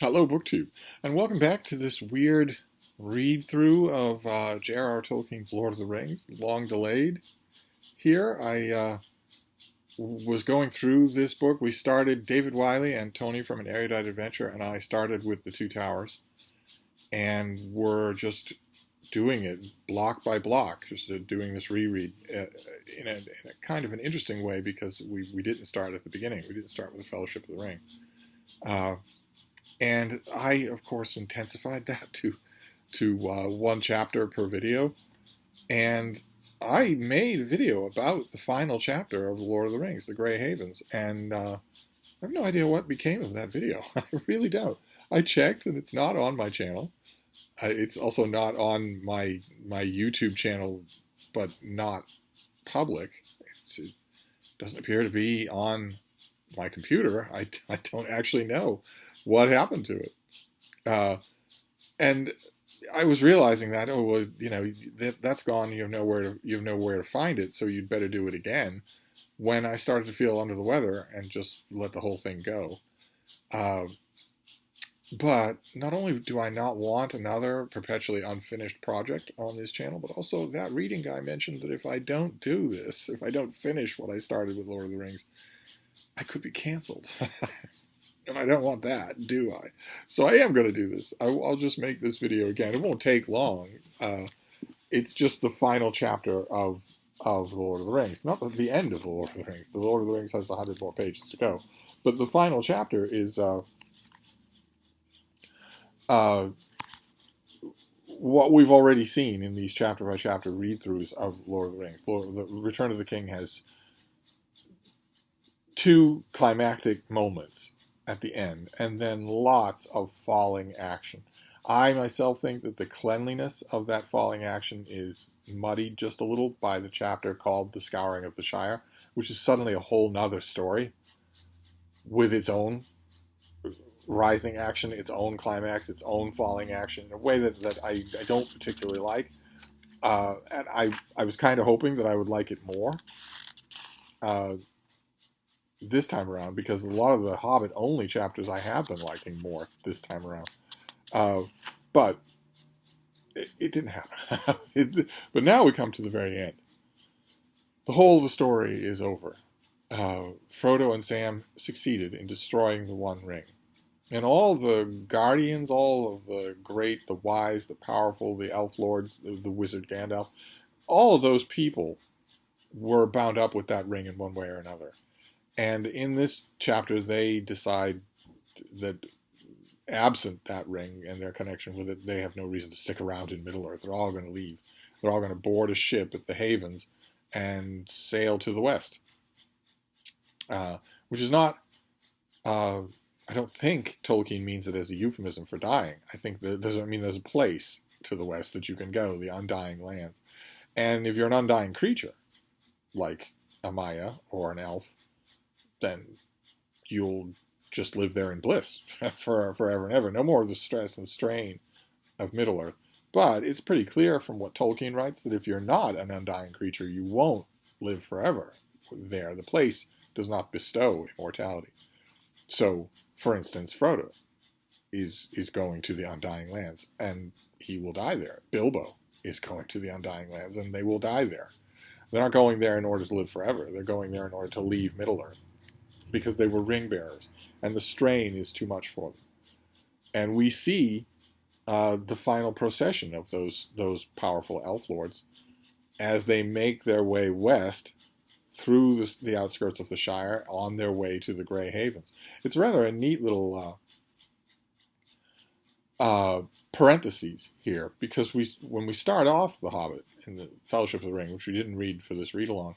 Hello, BookTube, and welcome back to this weird read-through of J.R.R. Tolkien's Lord of the Rings, long delayed. Here, I was going through this book. We started, David Wiley and Tony from An Erudite Adventure, and I started with The Two Towers, and we're just doing it block by block, just doing this reread in a kind of an interesting way because we didn't start at the beginning. We didn't start with the Fellowship of the Ring. And I, of course, intensified that to one chapter per video. And I made a video about the final chapter of The Lord of the Rings, The Grey Havens. And I have no idea what became of that video. I really don't. I checked, and it's not on my channel. It's also not on my YouTube channel, but not public. It doesn't appear to be on my computer. I don't actually know what happened to it. And I was realizing that, oh, well, that's gone. You have nowhere to find it, so you'd better do it again. When I started to feel under the weather and just let the whole thing go. But not only do I not want another perpetually unfinished project on this channel, but also that reading guy mentioned that if I don't do this, if I don't finish what I started with Lord of the Rings, I could be canceled. And I don't want that, do I? So I am going to do this. I'll just make this video again. It won't take long. It's just the final chapter of The Lord of the Rings. Not the end of The Lord of the Rings. The Lord of the Rings has 100 more pages to go. But the final chapter is what we've already seen in these chapter-by-chapter read-throughs of Lord of the Rings. The Return of the King has two climactic moments at the end, and then lots of falling action. I myself think that the cleanliness of that falling action is muddied just a little by the chapter called The Scouring of the Shire, which is suddenly a whole nother story with its own rising action, its own climax, its own falling action in a way that I don't particularly like. And I was kind of hoping that I would like it more this time around, because a lot of the Hobbit only chapters I have been liking more this time around. But it didn't happen. But now we come to the very end. The whole of the story is over. Frodo and Sam succeeded in destroying the One Ring. And all the guardians, all of the great, the wise, the powerful, the elf lords, the wizard Gandalf, all of those people were bound up with that ring in one way or another. And in this chapter, they decide that absent that ring and their connection with it, they have no reason to stick around in Middle-earth. They're all going to leave. They're all going to board a ship at the Havens and sail to the west. Which is not... I don't think Tolkien means it as a euphemism for dying. I think that there's a place to the west that you can go, the Undying Lands. And if you're an undying creature, like a Maya or an elf, then you'll just live there in bliss forever and ever. No more of the stress and strain of Middle-earth. But it's pretty clear from what Tolkien writes that if you're not an undying creature, you won't live forever there. The place does not bestow immortality. So, for instance, Frodo is going to the Undying Lands, and he will die there. Bilbo is going to the Undying Lands, and they will die there. They're not going there in order to live forever. They're going there in order to leave Middle-earth, because they were ring bearers, and the strain is too much for them. And we see the final procession of those powerful elf lords as they make their way west through the outskirts of the Shire on their way to the Grey Havens. It's rather a neat little parentheses here, because when we start off The Hobbit in the Fellowship of the Ring, which we didn't read for this read-along,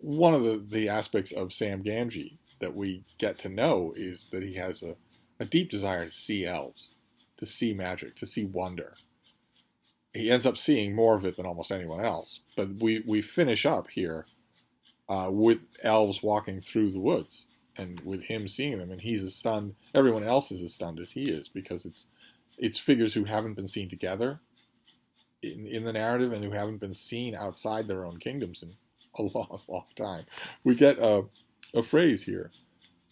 one of the aspects of Sam Gamgee that we get to know is that he has a deep desire to see elves, to see magic, to see wonder. He ends up seeing more of it than almost anyone else. But we finish up here with elves walking through the woods, and with him seeing them, and he's as stunned. Everyone else is as stunned as he is, because it's figures who haven't been seen together in the narrative, and who haven't been seen outside their own kingdoms in a long, long time. We get a phrase here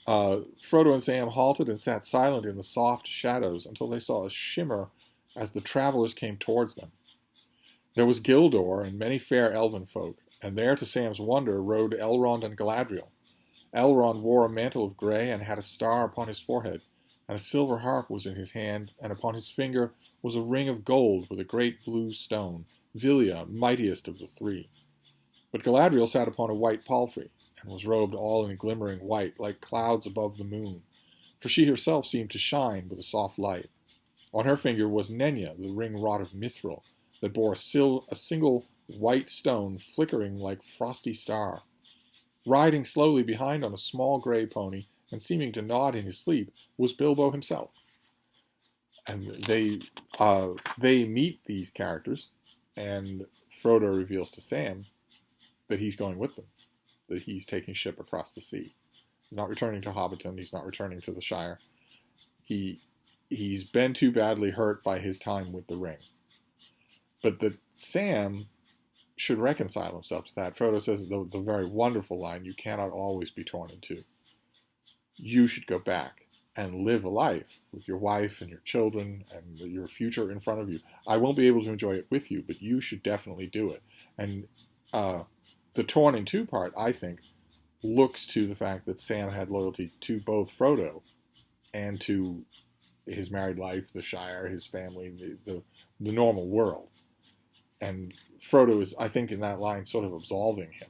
Frodo and Sam halted and sat silent in the soft shadows until they saw a shimmer as the travelers came towards them. There was Gildor and many fair elven folk, and there, to Sam's wonder, rode Elrond and Galadriel. Elrond wore a mantle of grey and had a star upon his forehead, and a silver harp was in his hand, and upon his finger was a ring of gold with a great blue stone, Vilya, mightiest of the three. But Galadriel sat upon a white palfrey, and was robed all in glimmering white, like clouds above the moon, for she herself seemed to shine with a soft light. On her finger was Nenya, the ring wrought of mithril, that bore a single white stone flickering like frosty star. Riding slowly behind on a small grey pony, and seeming to nod in his sleep, was Bilbo himself. And they meet these characters, and Frodo reveals to Sam that he's going with them, that he's taking ship across the sea. He's not returning to Hobbiton. He's not returning to the Shire. He's been too badly hurt by his time with the ring. But that Sam should reconcile himself to that. Frodo says the very wonderful line, "You cannot always be torn in two." You should go back and live a life with your wife and your children and your future in front of you. I won't be able to enjoy it with you, but you should definitely do it. And the torn in two part, I think, looks to the fact that Sam had loyalty to both Frodo and to his married life, the Shire, his family, the normal world. And Frodo is, I think, in that line, sort of absolving him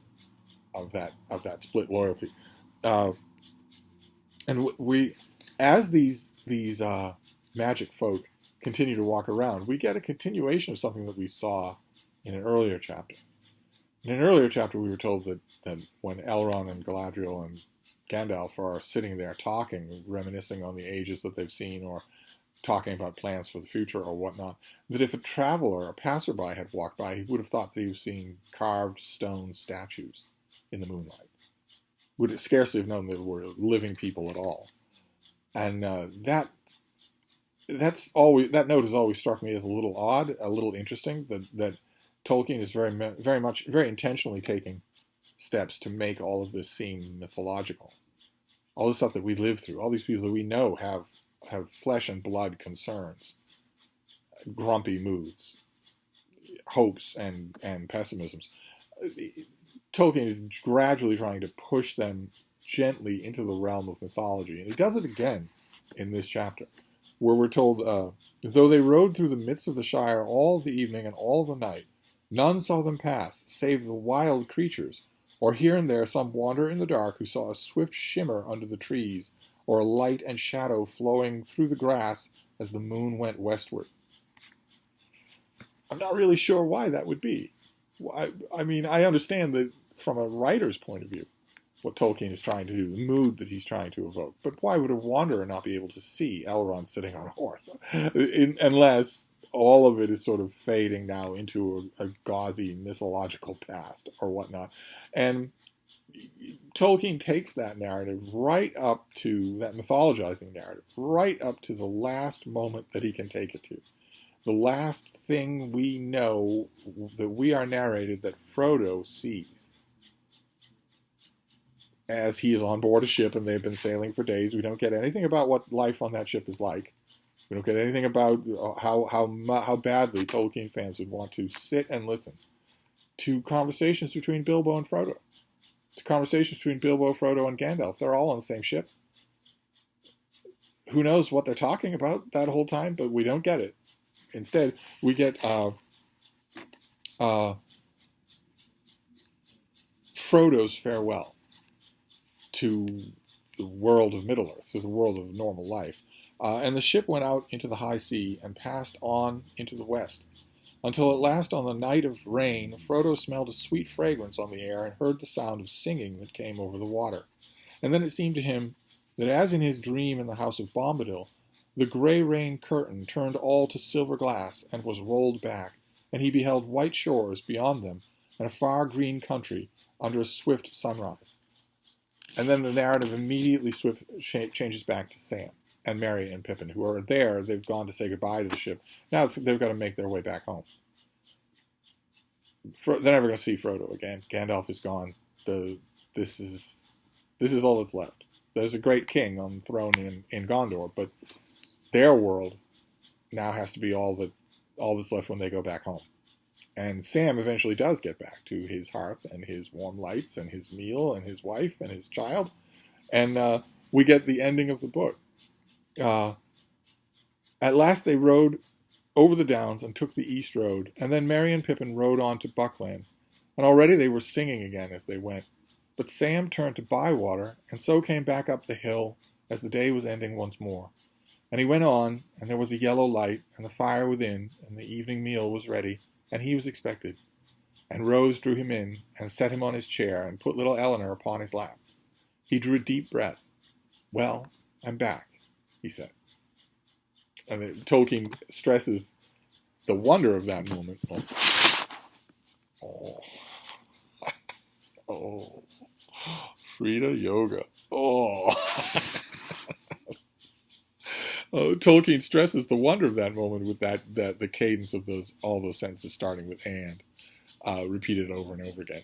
of that split loyalty. And we, as these magic folk continue to walk around, we get a continuation of something that we saw in an earlier chapter. In an earlier chapter, we were told that when Elrond and Galadriel and Gandalf are sitting there talking, reminiscing on the ages that they've seen, or talking about plans for the future or whatnot, that if a traveler, a passerby, had walked by, he would have thought that he was seeing carved stone statues in the moonlight. Would scarcely have known that they were living people at all. And that note has always struck me as a little odd, a little interesting, that Tolkien is very intentionally taking steps to make all of this seem mythological. All the stuff that we live through, all these people that we know have flesh and blood concerns, grumpy moods, hopes and pessimisms. Tolkien is gradually trying to push them gently into the realm of mythology. And he does it again in this chapter, where we're told, though they rode through the midst of the Shire all the evening and all the night, none saw them pass, save the wild creatures, or here and there some wanderer in the dark who saw a swift shimmer under the trees, or a light and shadow flowing through the grass as the moon went westward. I'm not really sure why that would be. I mean, I understand that from a writer's point of view, what Tolkien is trying to do, the mood that he's trying to evoke. But why would a wanderer not be able to see Elrond sitting on a horse? Unless all of it is sort of fading now into a gauzy mythological past or whatnot. And Tolkien takes that narrative right up to, that mythologizing narrative, right up to the last moment that he can take it to. The last thing we know that we are narrated that Frodo sees. As he is on board a ship and they've been sailing for days, we don't get anything about what life on that ship is like. We don't get anything about how badly Tolkien fans would want to sit and listen to conversations between Bilbo and Frodo. To conversations between Bilbo, Frodo, and Gandalf. They're all on the same ship. Who knows what they're talking about that whole time, but we don't get it. Instead, we get Frodo's farewell to the world of Middle-earth, to the world of normal life. And the ship went out into the high sea and passed on into the west, until at last on the night of rain, Frodo smelled a sweet fragrance on the air and heard the sound of singing that came over the water. And then it seemed to him that as in his dream in the house of Bombadil, the grey rain curtain turned all to silver glass and was rolled back, and he beheld white shores beyond them and a far green country under a swift sunrise. And then the narrative immediately changes back to Sam and Merry and Pippin, who are there. They've gone to say goodbye to the ship. Now they've got to make their way back home. They're never going to see Frodo again. Gandalf is gone. This is all that's left. there's a great king on the throne in Gondor, but their world now has to be all that's left when they go back home. And Sam eventually does get back to his hearth and his warm lights and his meal and his wife and his child. And we get the ending of the book. At last they rode over the downs and took the east road, and then Merry and Pippin rode on to Buckland, and already they were singing again as they went. But Sam turned to Bywater, and so came back up the hill as the day was ending once more. And he went on, and there was a yellow light, and the fire within, and the evening meal was ready, and he was expected. And Rose drew him in, and set him on his chair, and put little Eleanor upon his lap. He drew a deep breath. "Well, I'm back," he said. And Tolkien stresses the wonder of that moment. Oh, oh, Frida Yoga. Oh. Tolkien stresses the wonder of that moment with that the cadence of all those sentences starting with "and," repeated over and over again.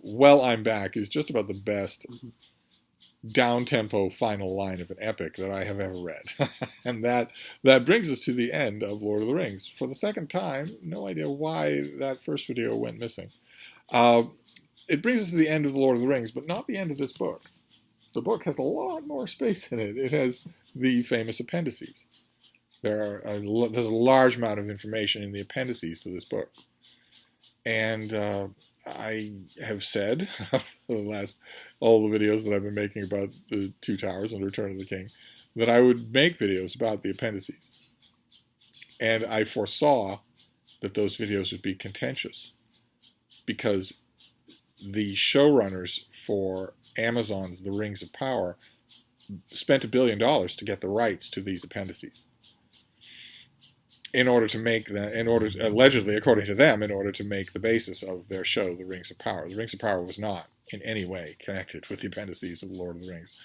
"Well, I'm back" is just about the best down-tempo final line of an epic that I have ever read. And that brings us to the end of Lord of the Rings. For the second time, no idea why that first video went missing. It brings us to the end of the Lord of the Rings, but not the end of this book. The book has a lot more space in it. It has the famous appendices. There's a large amount of information in the appendices to this book. And I have said, all the videos that I've been making about the Two Towers and Return of the King, that I would make videos about the appendices. And I foresaw that those videos would be contentious, because the showrunners for Amazon's The Rings of Power spent $1 billion to get the rights to these appendices. Allegedly, according to them, in order to make the basis of their show, The Rings of Power. The Rings of Power was not in any way connected with the appendices of Lord of the Rings.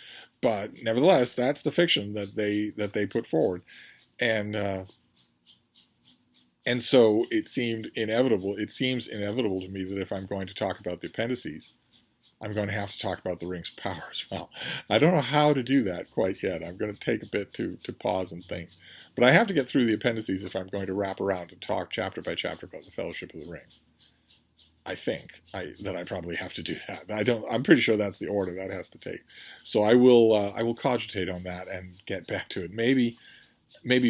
But nevertheless, that's the fiction that they put forward. And so it seemed inevitable. It seems inevitable to me that if I'm going to talk about the appendices, I'm going to have to talk about the Rings of Power as well. I don't know how to do that quite yet. I'm going to take a bit to pause and think. But I have to get through the appendices if I'm going to wrap around and talk chapter by chapter about the Fellowship of the Ring. I think that I probably have to do that. I'm pretty sure that's the order that has to take. So I will cogitate on that and get back to it. Maybe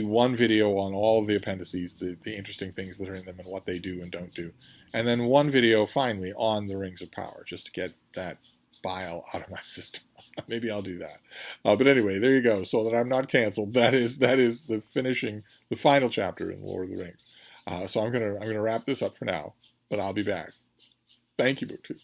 one video on all of the appendices, the interesting things that are in them and what they do and don't do. And then one video finally on the Rings of Power, just to get that bile out of my system. Maybe I'll do that. But anyway, there you go. So that I'm not canceled. That is the final chapter in Lord of the Rings. So I'm gonna wrap this up for now, but I'll be back. Thank you, BookTube.